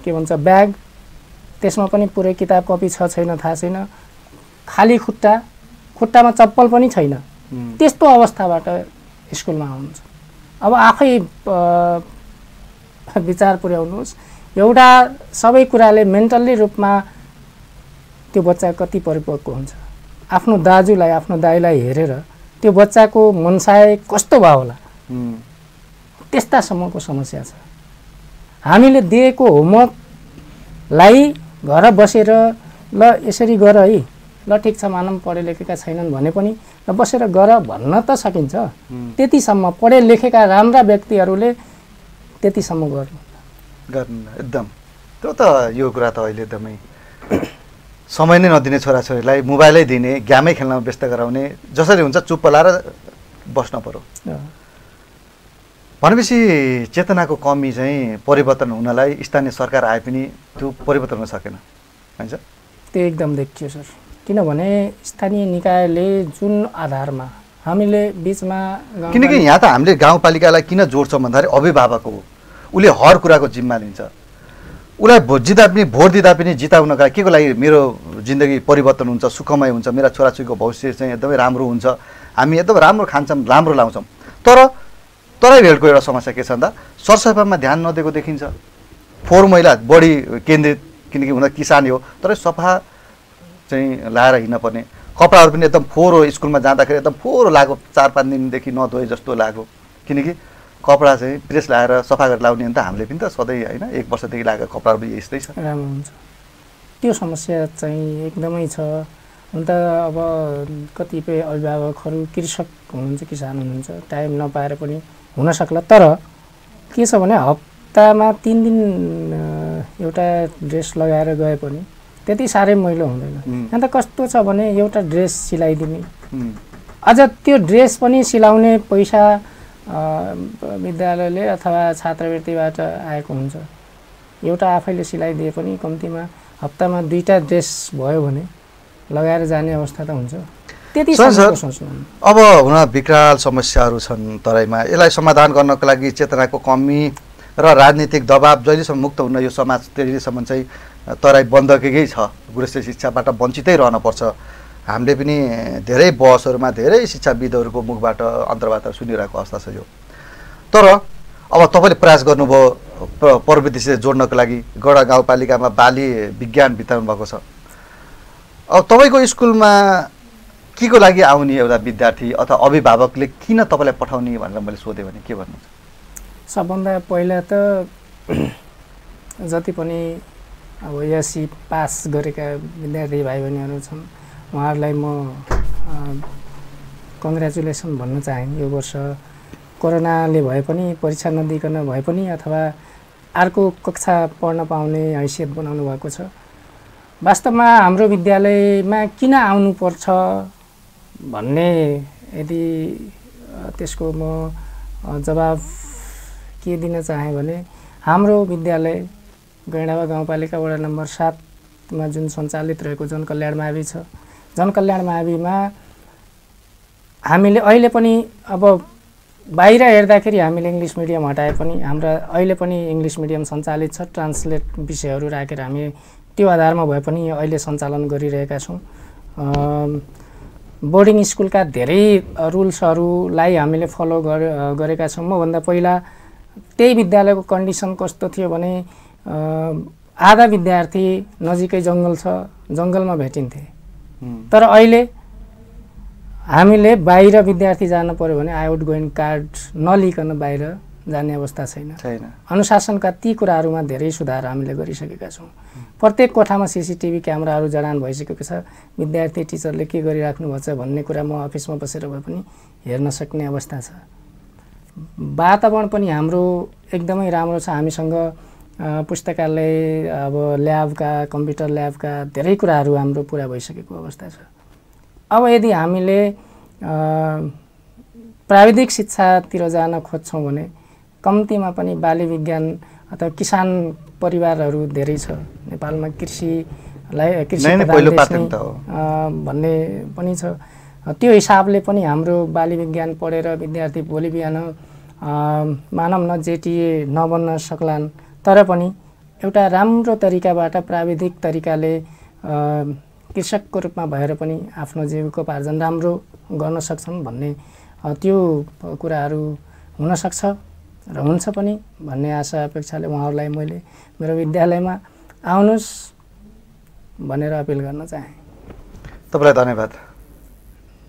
के भन्छ ब्याग, त्यसमा पनि पुरै किताब कपी छ छैन थाहा छैन, खाली खुट्टामा चप्पल पनि छैन। त्यस्तो अवस्थाबाट स्कुलमा आउनुहुन्छ। अब आफै विचार पुर्याउनुहोस्, एउटा सबै कुराले मेन्टल्ली रूपमा त्यो बच्चा कति परिपक्व हुन्छ। आफ्नो दाजुलाई, आफ्नो दाइलाई हेरेर त्यो बच्चाको मनसाय कस्तो भयो होला, त्यस्तासम्मको समस्या छ। हामीले दिएको होमवर्कलाई घर बसेर ल यसरी गर है, ल ठिक छ मानम पढे लेखेका छैनन् भने पनि ल बसेर गर भन्न त सकिन्छ। त्यतिसम्म पढे लेखेका राम्रा व्यक्तिहरूले त्यतिसम्म गर्नु एकदम। त्यो त यो कुरा त अहिले एकदमै समय नै नदिने, छोराछोरीलाई मोबाइलै दिने, गेमै खेल्नमा व्यस्त गराउने, जसरी हुन्छ चुप्प लाएर बस्न पर्यो। भनेपछि चेतनाको कमी चाहिँ परिवर्तन हुनलाई स्थानीय सरकार आए पनि त्यो परिवर्तन हुन सकेन भन्छ। त्यो एकदम देखियो सर, किनभने स्थानीय निकायले जुन आधारमा हामीले बिचमा, किनकि यहाँ त हामीले गाउँपालिकालाई किन जोड्छौँ भन्दाखेरि अभिभावक हो, उसले हर कुराको जिम्मा लिन्छ। उसलाई भोट दिँदा पनि जिताउनका के को लागि मेरो जिन्दगी परिवर्तन हुन्छ, सुखमय हुन्छ, मेरा छोराछोरीको भविष्य चाहिँ एकदमै राम्रो हुन्छ, हामी एकदम राम्रो खान्छौँ, राम्रो लाउँछौँ। तराई भेलको एउटा समस्या के छ भन्दा सरसफाइमा ध्यान नदिएको देखिन्छ। फोहोर मैला बढी केन्द्रित, किनकि हुन किसान हो, तर सफा चाहिँ लाएर हिँड्न पर्ने। कपडाहरू पनि एकदम फोहोर, स्कुलमा जाँदाखेरि एकदम फोहोर लाग्यो, 4-5 दिनदेखि नधोए जस्तो लाग्यो। किनकि कपडा चाहिँ प्रेस लाएर सफा गरेर लाउने त हामीले पनि त सधैँ होइन, 1 वर्षदेखि लागेको कपडाहरू पनि यस्तै छ। राम्रो हुन्छ, त्यो समस्या चाहिँ एकदमै छ। हुन त अब कतिपय अभिभावकहरू कृषक हुनुहुन्छ, किसान हुनुहुन्छ, टाइम नपाएर पनि हुन सक्ला। तर के छ भने हप्तामा 3 दिन एउटा ड्रेस लगाएर गए पनि त्यति साह्रै मैलो हुँदैन। यहाँ त कस्तो छ भने एउटा ड्रेस सिलाइदिने, अझ त्यो ड्रेस पनि सिलाउने पैसा विद्यालयले अथवा छात्रवृत्तिबाट आएको हुन्छ। एउटा आफैले सिलाइदिए पनि कम्तीमा हप्तामा 2टा ड्रेस भयो भने लगाएर जाने अवस्था त हुन्छ। त्यति सोच्नु। अब हुन विकराल समस्याहरू छन् तराईमा, यसलाई समाधान गर्नको लागि चेतनाको कमी र राजनीतिक दबाब जहिलेसम्म मुक्त हुन यो समाज त्यहिलेसम्म चाहिँ तराई बन्धकै छ, गुणस्तरीय शिक्षाबाट वञ्चितै रहन पर्छ। हामीले पनि धेरै बहसहरूमा धेरै शिक्षाविदहरूको मुखबाट अन्तर्वार्ता सुनिरहेको अवस्था छ यो। तर अब तपाईँले प्रयास गर्नुभयो प्रविधिसित जोड्नको लागि, गडा गाउँपालिकामा बाली विज्ञान बिताउनु भएको छ। अब तपाईँको स्कुलमा के को लागि आउने एउटा विद्यार्थी अथवा अभिभावकले किन तपाईँलाई पठाउने भनेर मैले सोधेँ भने के भन्नुहुन्छ? सबभन्दा पहिला त जति पनि अब एससी पास गरेका विद्यार्थी भाइ बहिनीहरू छन्, उहाँहरूलाई म कङ्ग्रेचुलेसन भन्न चाहेँ। यो वर्ष कोरोनाले भए पनि, परीक्षा नदिकन भए पनि, अथवा अर्को कक्षा पढ्न पाउने हैसियत बनाउनु भएको छ। वास्तवमा हाम्रो विद्यालयमा किन आउनुपर्छ भन्ने यदि त्यसको म जवाब के दिन चाहेँ भने, हाम्रो विद्यालय गैंडावा गाउँपालिका वडा नम्बर 7मा जुन सञ्चालित रहेको जनकल्याण मावि छ, जनकल्याण माविमा हामीले अहिले पनि, अब बाहिर हेर्दाखेरि हामीले इङ्ग्लिस मिडियम हटाए पनि हाम्रा अहिले पनि इङ्ग्लिस मिडियम सञ्चालित छ। ट्रान्सलेट विषयहरू राखेर हामी त्यो आधारमा भए पनि अहिले सञ्चालन गरिरहेका छौँ। बोर्डिङ स्कुलका धेरै रुल्सहरूलाई हामीले फलो गरेका छौँ। मभन्दा पहिला त्यही विद्यालयको कन्डिसन कस्तो थियो भने आधा विद्यार्थी नजिकै जङ्गल छ, जङ्गलमा भेटिन्थे। तर अहिले हामीले बाहिर विद्यार्थी जानु पर्यो भने आउट गोइङ कार्ड नलिकन बाहिर जाने अवस्था छैन। अनुशासनका ती कुराहरूमा धेरै सुधार हामीले गरिसकेका छौँ। प्रत्येक कोठामा सीसीटीभी क्यामेराहरू जडान भइसकेको छ। विद्यार्थी टिचरले के गरिराख्नु भएको छ भन्ने कुरा म अफिसमा बसेर भए पनि हेर्न सक्ने अवस्था छ। वातावरण पनि हाम्रो एकदमै राम्रो छ। हामीसँग पुस्तकालय, अब ल्याबका, कम्प्युटर ल्याबका धेरै कुराहरू हाम्रो पुरा भइसकेको अवस्था छ। अब यदि हामीले प्राविधिक शिक्षातिर जान खोज्छौँ भने कम्तीमा पनि बाली विज्ञान अथवा किसान परिवारहरू धेरै छ नेपालमा। कृषि भन्ने पनि छ। त्यो हिसाबले पनि हाम्रो बाली विज्ञान पढेर विद्यार्थी भोलि बिहान मानव न जेटिए नबन्न सक्लान्, तर पनि एउटा राम्रो तरिकाबाट प्राविधिक तरिकाले कृषकको रूपमा भएर पनि आफ्नो जीविकोपार्जन राम्रो गर्न सक्छन् भन्ने त्यो कुराहरू हुनसक्छ र हुन्छ पनि भन्ने आशा अपेक्षाले उहाँहरूलाई मैले मेरो विद्यालयमा आउनुहोस् भनेर अपिल गर्न चाहेँ। तपाईँलाई धन्यवाद।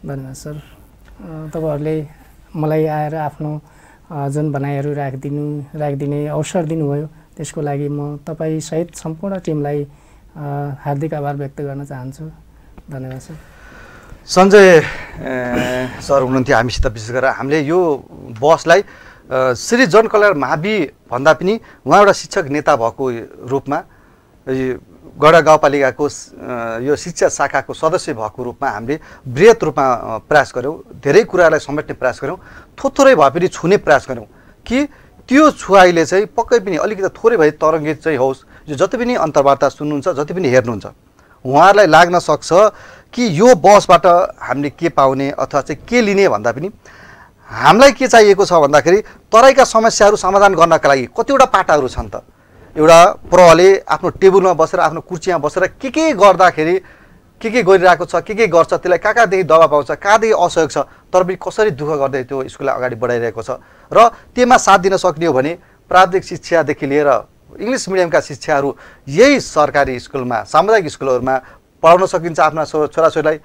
धन्यवाद सर। तपाईँहरूले मलाई आएर आफ्नो जुन भनाइहरू राखिदिने अवसर दिनुभयो त्यसको लागि म तपाईँसहित सम्पूर्ण टिमलाई हार्दिक आभार व्यक्त गर्न चाहन्छु। धन्यवाद सर। सञ्जय सर हुनुहुन्थ्यो हामीसित। विशेष गरेर हामीले यो बसलाई श्री जनकल्याण मावि भन्दा पनि उहाँ एउटा शिक्षक नेता भएको रूपमा, गढा गाउँपालिकाको यो शिक्षा शाखाको सदस्य भएको रूपमा हामीले बृहत रूपमा प्रयास गऱ्यौँ। धेरै कुरालाई समेट्ने प्रयास गऱ्यौँ। थोरै भए पनि छुने प्रयास गऱ्यौँ कि त्यो छुवाइले चाहिँ पक्कै पनि अलिकति थोरै भए तरङ्गित चाहिँ होस्। जो जति पनि अन्तर्वार्ता सुन्नुहुन्छ, जति पनि हेर्नुहुन्छ, उहाँहरूलाई लाग्न सक्छ कि यो बसबाट हामीले के पाउने अथवा चाहिँ के लिने भन्दा पनि हामीलाई के चाहिएको छ भन्दाखेरि तराईका समस्याहरू समाधान गर्नका लागि कतिवटा पाटाहरू छन् त। एउटा प्रहले आफ्नो टेबलमा बसेर, आफ्नो कुर्सीमा बसेर के गर्दाखेरि के गरिरहेको छ, के गर्छ, त्यसलाई कहाँदेखि दबाब पाउँछ, कहाँदेखि असहयोग छ, तर पनि कसरी दुःख गर्दै त्यो स्कुललाई अगाडि बढाइरहेको छ। र त्यसमा साथ दिन सक्ने हो भने प्राविधिक शिक्षादेखि लिएर इङ्ग्लिस मिडियमका शिक्षाहरू यही सरकारी स्कुलमा, सामुदायिक स्कुलहरूमा पढाउन सकिन्छ। आफ्ना छोराछोरीलाई,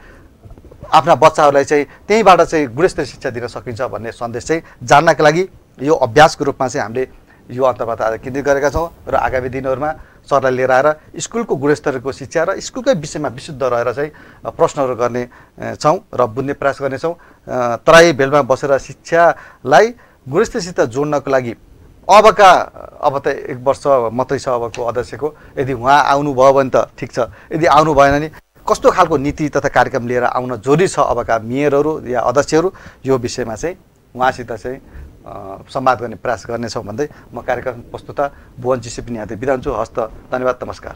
आफ्ना बच्चाहरूलाई चाहिँ त्यहीँबाट चाहिँ गुणस्तरीय शिक्षा दिन सकिन्छ भन्ने सन्देश चाहिँ जान्नका लागि यो अभ्यासको रूपमा चाहिँ हामीले यो अन्तर्वार्ता केन्द्रित गरेका छौँ। र आगामी दिनहरूमा सरलाई लिएर आएर स्कुलको गुणस्तरको शिक्षा र स्कुलकै विषयमा विशुद्ध रहेर चाहिँ प्रश्नहरू गर्ने छौँ र बुझ्ने प्रयास गर्नेछौँ। तराई भेलमा बसेर शिक्षालाई गुणस्तरसित जोड्नको लागि अब त 1 वर्ष मात्रै छ अबको अध्यक्षको। यदि उहाँ आउनुभयो भने त ठिक छ, यदि आउनु भएन भने कस्तो खालको नीति तथा कार्यक्रम लिएर आउन जरुरी छ अबका मेयरहरू या अध्यक्षहरू, यो विषयमा चाहिँ उहाँसित चाहिँ संवाद गर्ने प्रयास गर्नेछौँ भन्दै म कार्यक्रम प्रस्तुता भुवन जीसी पनि यहाँदेखि बिदा हुन्छु। हस्त, धन्यवाद, नमस्कार।